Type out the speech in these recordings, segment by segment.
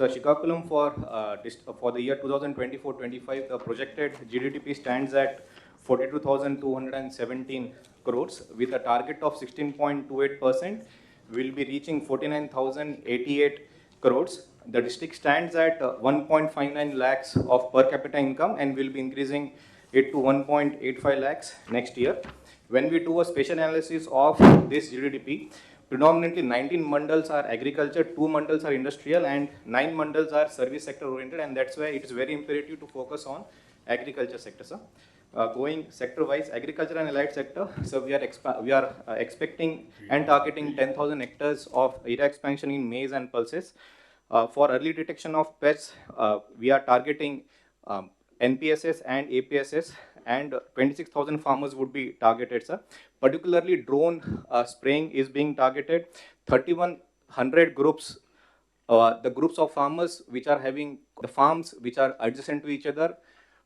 So Shikakulam for the year 2024-25, the projected GDP stands at 42,217 crores with a target of 16.28%. We'll be reaching 49,088 crores. The district stands at 1.59 lakhs of per capita income and will be increasing it to 1.85 lakhs next year. When we do a spatial analysis of this GDP, predominantly 19 mandals are agriculture, 2 mandals are industrial, and 9 mandals are service sector oriented, and that's why it is very imperative to focus on agriculture sector, sir. Going sector-wise, agriculture and allied sector, so we are expecting and targeting 10,000 hectares of area expansion in maize and pulses. For early detection of pests, we are targeting NPSS and APSS, and 26,000 farmers would be targeted, sir. Particularly drone spraying is being targeted. 3,100 groups, the groups of farmers which are having the farms which are adjacent to each other,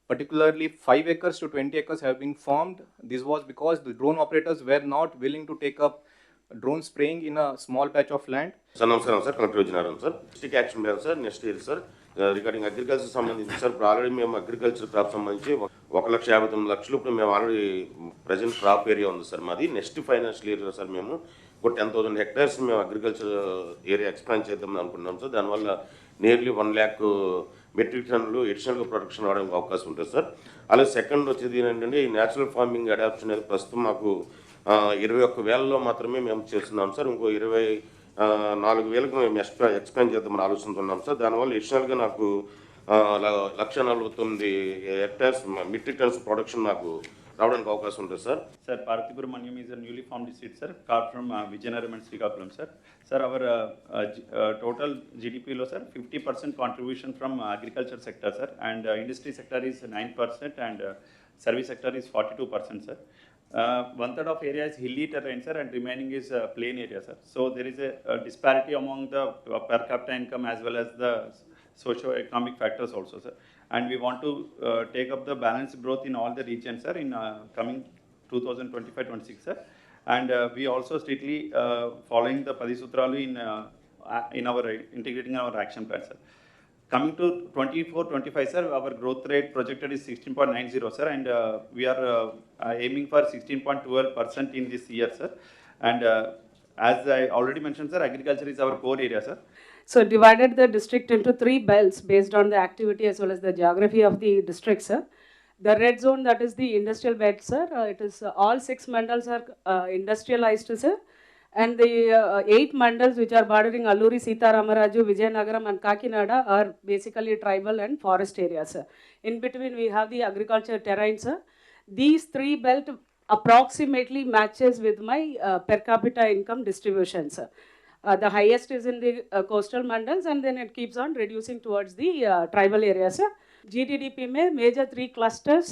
particularly 5 acres to 20 acres have been formed. This was because the drone operators were not willing to take up drone spraying in a small patch of land. Sir నమస్కారం sir, collector Vijayanarayana sir. District action plan sir next year sir regarding agriculture సంబంధించి sir ఇప్పుడు already మేము agriculture crop సంబంధించి 1,59,00,000 ఇప్పుడు మేము already present crop area ఉంది sir మాది. Next financial year sir మేము ఒక 10,000 హెక్టార్స్ మేము అగ్రికల్చర్ ఏరియా ఎక్స్పాండ్ చేద్దాం అనుకుంటున్నాం సార్. దానివల్ల నియర్లీ 1 lakh మెట్రిక్ టన్నులు అడిషనల్గా ప్రొడక్షన్ రావడానికి అవకాశం ఉంటుంది సార్. అలాగే సెకండ్ వచ్చేది ఏంటంటే ఈ న్యాచురల్ ఫార్మింగ్ అడాప్షన్ అనేది ప్రస్తుతం మాకు 21,000లో మాత్రమే మేము చేస్తున్నాం సార్. ఇంకో 24,000కు మేము ఎక్స్పాండ్ చేద్దామని ఆలోచనతో ఉన్నాం సార్. దానివల్ల అడిషనల్గా నాకు 1,49,000 హెక్టార్స్ మెట్రిక్ టన్స్ ప్రొడక్షన్ నాకు రావడానికి అవకాశం ఉంటుంది sir. Sir, Parthipuramaniyam is a newly formed district, sir, carved from Vijayanagar and Srikakulam, sir. Sir, our total GDP lo, sir, 50% contribution from agriculture sector, sir, and industry sector is 9%, and service sector is 42%, sir. 1/3 of area is hilly terrain, sir, and remaining is plain area, sir. So there is a disparity among the per capita income as well as the socio-economic factors also, sir. And we want to take up the balanced growth in all the regions, sir, in coming 2025-26, sir. And we also strictly following the Padisutralu in our integrating our action plan, sir. Coming to 24-25, sir, our growth rate projected is 16.90, sir, and we are aiming for 16.12% in this year, sir. And as I already mentioned, sir, agriculture is our core area, sir. So divided the district into 3 belts based on the activity as well as the geography of the district, sir. The red zone, that is the industrial belt, sir. It is all 6 mandals are industrialized, sir. And the 8 mandals which are bordering Alluri, Sitaramaraju, Vijayanagaram and Kakinada are basically tribal and forest areas, sir. In between we have the agriculture terrain, sir. These 3 belt approximately matches with my per capita income distribution, sir. The highest is in the coastal mandals, and then it keeps on reducing towards the tribal areas, sir. GDP में major 3 clusters.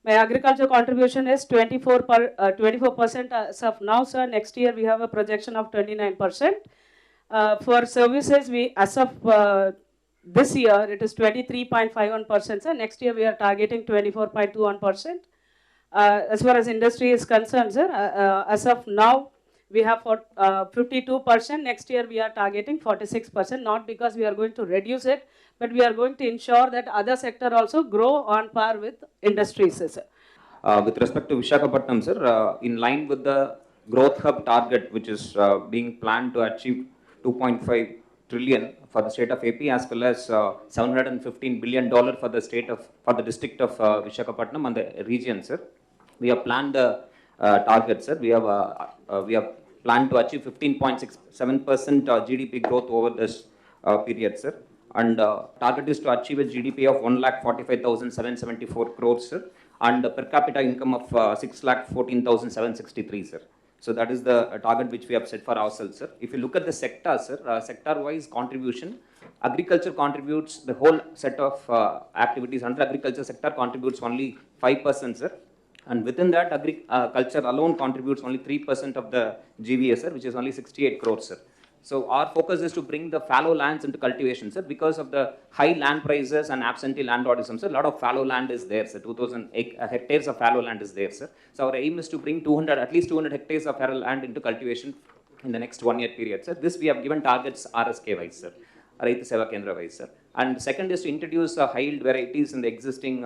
My agriculture contribution is 24% as of now, sir. Next year we have a projection of 29%. For services, we as of this year it is 23.51%, sir. Next year we are targeting 24.21%. As far as industry is concerned, sir, as of now we have 52%. Next year we are targeting 46%, not because we are going to reduce it, but we are going to ensure that other sector also grow on par with industries, sir. With respect to Visakhapatnam, sir, in line with the growth hub target, which is being planned to achieve 2.5 trillion for the state of AP, as well as $715 billion for the district of Visakhapatnam and the region, sir. We have planned the target, sir. We have planned to achieve 15.67% GDP growth over this period, sir. And target is to achieve a GDP of 1,45,774 crores, sir, and per capita income of 6,14,763, sir. So that is the target which we have set for ourselves, sir. If you look at the sector, sir, sector-wise contribution, agriculture contributes the whole set of activities under agriculture sector contributes only 5%, sir. And within that, agriculture alone contributes only 3% of the GVA, sir, which is only 68 crores, sir. So our focus is to bring the fallow lands into cultivation, sir, because of the high land prices and absentee landlordism, sir. A lot of fallow land is there, sir. 2,000 hectares of fallow land is there, sir. So our aim is to bring at least 200 hectares of fallow land into cultivation in the next 1 year period, sir. This we have given targets RSK wise, sir. Raita Seva Kendra wise, sir. And second is to introduce high yield varieties in the existing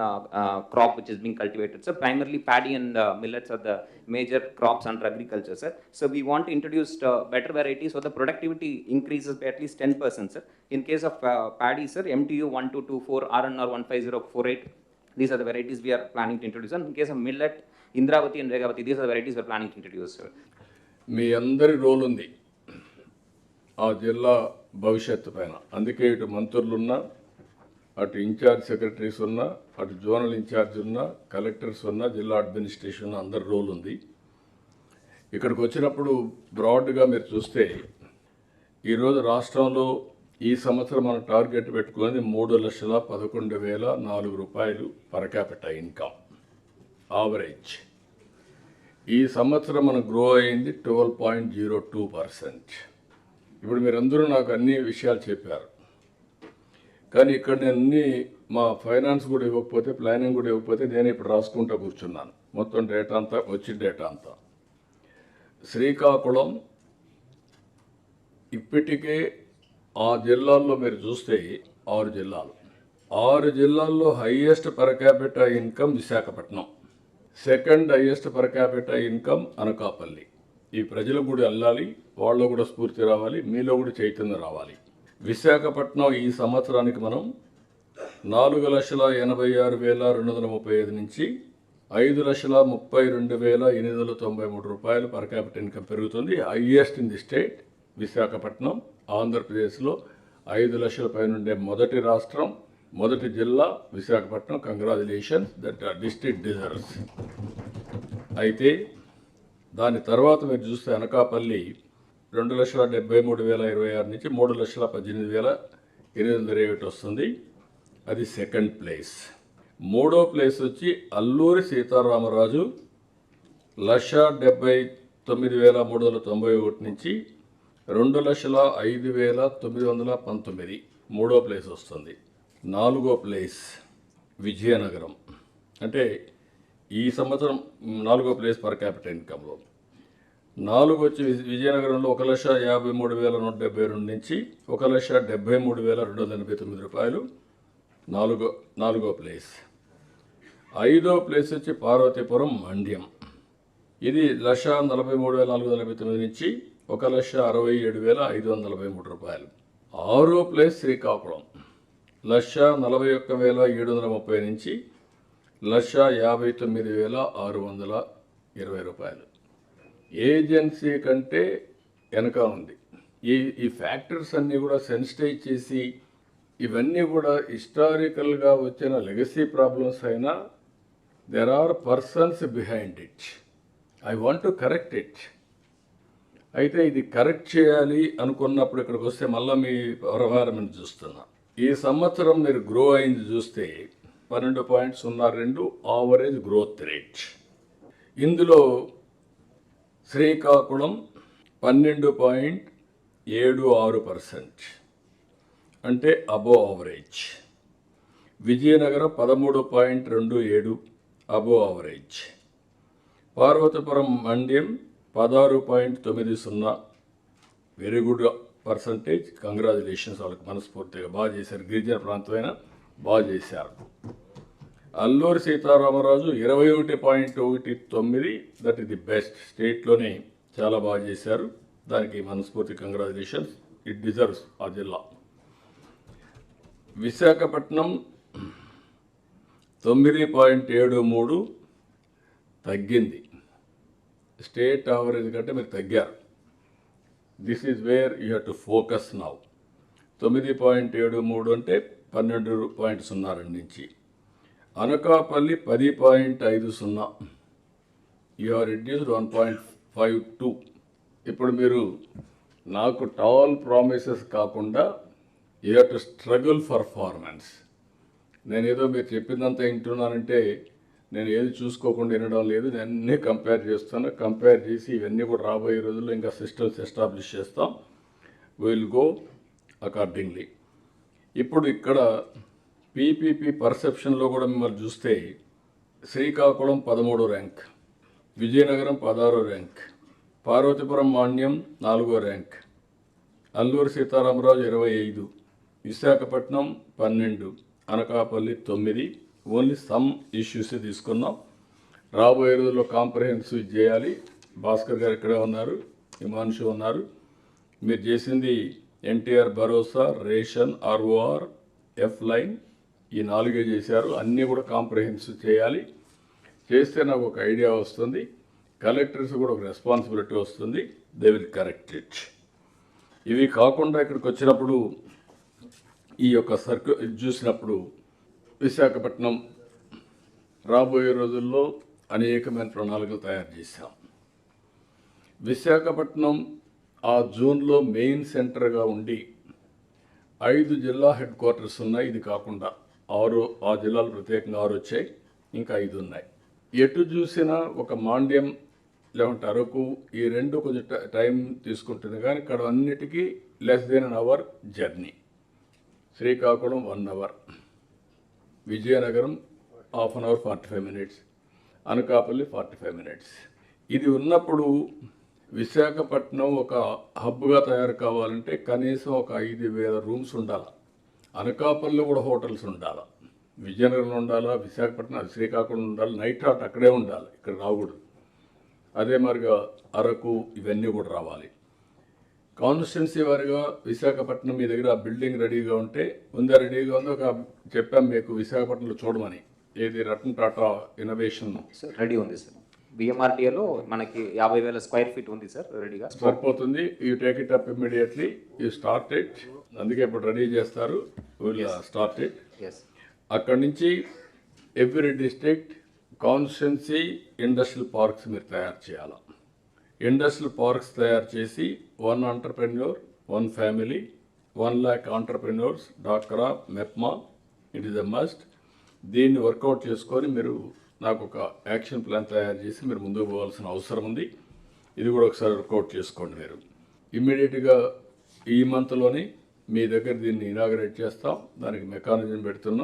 crop which is being cultivated, sir. Primarily paddy and millets are the major crops under agriculture, sir. So we want to introduce better varieties so the productivity increases by at least 10%, sir. In case of paddy, sir, MTU 1224, RNR 15048, these are the varieties we are planning to introduce. And in case of millet, Indravati and Vegavati, these are the varieties we are planning to introduce, sir. మీ అందరి role ఉంది ఆ జిల్లా భవిష్యత్తు పైన. అందుకే ఇటు మంత్రులున్నా, అటు incharge secretaries ఉన్నా, అటు జోనల్ ఇన్ఛార్జ్ ఉన్నా, కలెక్టర్స్ ఉన్నా, జిల్లా అడ్మినిస్ట్రేషన్ ఉన్నా, అందరి రోల్ ఉంది. ఇక్కడికి వచ్చినప్పుడు బ్రాడ్గా మీరు చూస్తే ఈరోజు రాష్ట్రంలో ఈ సంవత్సరం మనం టార్గెట్ పెట్టుకున్నది 3,11,004 రూపాయలు పర్ క్యాపిటా ఇన్కమ్ ఆవరేజ్. ఈ సంవత్సరం మనం గ్రో అయింది 12.02%. ఇప్పుడు మీరందరూ నాకు అన్ని విషయాలు చెప్పారు, కానీ ఇక్కడ నేను అన్ని మా ఫైనాన్స్ కూడా ఇవ్వకపోతే, ప్లానింగ్ కూడా ఇవ్వకపోతే నేను ఇప్పుడు రాసుకుంటూ కూర్చున్నాను మొత్తం డేటా అంతా, వచ్చిన డేటా అంతా. శ్రీకాకుళం ఇప్పటికే ఆ జిల్లాల్లో మీరు చూస్తే 6 జిల్లాలు, 6 జిల్లాల్లో highest per capita income Visakhapatnam, second highest per capita income Anakapalli. ఈ ప్రజలకు కూడా వెళ్ళాలి, వాళ్ళలో కూడా స్ఫూర్తి రావాలి, మీలో కూడా చైతన్యం రావాలి. విశాఖపట్నం ఈ సంవత్సరానికి మనం 4,86,235 నుంచి 5,32,893 రూపాయలు పర్ క్యాపిటల్ ఇన్కమ్ పెరుగుతుంది. Highest in the state Visakhapatnam. ఆంధ్రప్రదేశ్లో 5 లక్షల పైన ఉండే మొదటి రాష్ట్రం, మొదటి జిల్లా Visakhapatnam. Congratulations, that district deserves. అయితే దాని తర్వాత మీరు చూస్తే అనకాపల్లి 2,73,026 నుంచి 3,18,827 వస్తుంది, అది సెకండ్ ప్లేస్. మూడో ప్లేస్ వచ్చి అల్లూరి సీతారామరాజు 1,79,391 నుంచి 2,05,919 మూడో ప్లేస్ వస్తుంది. నాలుగో ప్లేస్ విజయనగరం, అంటే ఈ సంవత్సరం 4వ ప్లేస్ పర్ క్యాపిటల్ ఇన్కంలో. 4 వచ్చి విజయనగరంలో 1,53,172 నుంచి 1,73,289 రూపాయలు, 4వ ప్లేస్. 5వ ప్లేస్ వచ్చి పార్వతీపురం మండ్యం, ఇది 1,43,449 నుంచి 1,67,543 రూపాయలు. 6వ ప్లేస్ శ్రీకాకుళం 1,41,730 నుంచి 1,59,620 రూపాయలు. ఏజెన్సీ కంటే వెనక ఉంది. ఈ ఫ్యాక్టర్స్ అన్నీ కూడా సెన్సిటైజ్ చేసి, ఇవన్నీ కూడా హిస్టారికల్గా వచ్చిన లెగసీ ప్రాబ్లమ్స్ అయినా there are persons behind it. I want to correct it. అయితే ఇది కరెక్ట్ చేయాలి అనుకున్నప్పుడు ఇక్కడికి వస్తే మళ్ళీ మీ వ్యవహారం చూస్తున్నా. ఈ సంవత్సరం మీరు గ్రో అయింది చూస్తే 12.02 ఆవరేజ్ గ్రోత్ రేట్. ఇందులో శ్రీకాకుళం 12.76%, అంటే above average. Vizianagaram 13.27 above average. Parvathipuram మండ్యం 16.90, వెరీ గుడ్ పర్సంటేజ్. కంగ్రాచులేషన్స్, వాళ్ళకి మనస్ఫూర్తిగా బాగా చేశారు. గిరిజన ప్రాంతమైన బాగా చేశారు. Alluri Sitarama 21.19, that is the best. స్టేట్లోనే చాలా బాగా చేశారు, దానికి మనస్ఫూర్తి కంగ్రాచులేషన్స్. ఇట్ డిజర్వ్స్ ఆ జిల్లా. విశాఖపట్నం 9.73 తగ్గింది. స్టేట్ యావరేజ్ కంటే మీరు తగ్గారు. This is where you have to focus now. 9.73 అంటే 12.02 నుంచి. Anakapalli 10.50, you are reduced 1.52. ఇప్పుడు మీరు నాకు టాల్ ప్రామిసెస్ కాకుండా you have to struggle performance. నేనేదో మీరు చెప్పిందంతా వింటున్నానంటే నేను ఏది చూసుకోకుండా వినడం లేదు. నేను అన్నీ కంపేర్ చేస్తాను. కంపేర్ చేసి ఇవన్నీ కూడా రాబోయే రోజుల్లో ఇంకా సిస్టమ్స్ ఎస్టాబ్లిష్ చేస్తాం. Will go accordingly. ఇప్పుడు ఇక్కడ పీపీపీ పర్సెప్షన్లో కూడా మిమ్మల్ని చూస్తే శ్రీకాకుళం 13వ ర్యాంక్, విజయనగరం 16వ ర్యాంక్, పార్వతీపురం మాన్యం 4వ rank, Alluri Sitaramaraju 25, Visakhapatnam 12, Anakapalli 9, only some issues తీసుకున్నాం. రాబోయే రోజుల్లో కాంప్రహెన్సివ్ చేయాలి. భాస్కర్ గారు ఇక్కడే ఉన్నారు, హిమాంశు ఉన్నారు. మీరు చేసింది ఎన్టీఆర్ భరోసా, రేషన్, ఆర్ఓఆర్, ఎఫ్ లైన్, ఈ 4 చేశారు. అన్నీ కూడా కాంప్రహెన్సివ్ చేయాలి. చేస్తే నాకు ఒక ఐడియా వస్తుంది, కలెక్టర్స్ కూడా ఒక రెస్పాన్సిబిలిటీ వస్తుంది. They will correct it. ఇవి కాకుండా ఇక్కడికి వచ్చినప్పుడు ఈ యొక్క ఇది చూసినప్పుడు విశాఖపట్నం రాబోయే రోజుల్లో అనేకమైన ప్రణాళికలు తయారు చేశాం. విశాఖపట్నం ఆ జోన్లో మెయిన్ సెంటర్గా ఉండి 5 జిల్లా హెడ్ క్వార్టర్స్ ఉన్నాయి. ఇది కాకుండా 6 ఆ జిల్లాలు ప్రత్యేకంగా 6 వచ్చాయి, ఇంకా 5 ఉన్నాయి. ఎటు చూసినా ఒక మాండ్యం లేకుంటే అరకు, ఈ 2 కొంచెం టైం తీసుకుంటుంది, కానీ ఇక్కడ అన్నిటికీ less than an hour journey. Srikakulam 1 hour, Vizianagaram 1/2 hour 45 minutes, Anakapalli 45 minutes. ఇది ఉన్నప్పుడు విశాఖపట్నం ఒక హబ్గా తయారు కావాలంటే కనీసం ఒక 5,000 రూమ్స్ ఉండాలి. అనకాపల్లిలో కూడా హోటల్స్ ఉండాలి, విజయనగరంలో ఉండాలా, విశాఖపట్నం, శ్రీకాకుళం ఉండాలి, నైట్ హాట్ అక్కడే ఉండాలి, ఇక్కడ రాకూడదు. అదే మరిగా అరకు, ఇవన్నీ కూడా రావాలి. కాన్స్టిట్యున్సీ వారిగా విశాఖపట్నం మీ దగ్గర బిల్డింగ్ రెడీగా ఉంటే రెడీగా ఉంది. ఒక చెప్పాం మీకు విశాఖపట్నంలో చూడమని, ఏది Ratan Tata innovation sir ready ఉంది సార్. బిఎంఆర్టీఏలో మనకి 50,000 స్క్వేర్ ఫీట్ ఉంది సార్ రెడీగా. సరిపోతుంది. You take it up immediately, you start it. అందుకే ఇప్పుడు రెడీ చేస్తారు, విల్ స్టార్ట్ ఇట్. ఎస్. అక్కడి నుంచి every district constituency industrial parks మీరు తయారు చేయాలి. ఇండస్ట్రియల్ పార్క్స్ తయారు చేసి 1 ఎంటర్ప్రెన్యూర్ 1 ఫ్యామిలీ, 1 lakh ఎంటర్ప్రెన్యూర్స్, డాక్రా, MEPMA, it is a must. దీన్ని వర్కౌట్ చేసుకొని మీరు నాకు ఒక యాక్షన్ ప్లాన్ తయారు చేసి మీరు ముందుకు పోవాల్సిన అవసరం ఉంది. ఇది కూడా ఒకసారి వర్కౌట్ చేసుకోండి. మీరు ఇమ్మీడియట్గా ఈ మంత్లోని మీ దగ్గర దీన్ని ఇనాగరేట్ చేస్తాం, దానికి మెకానిజం పెడుతున్నాం.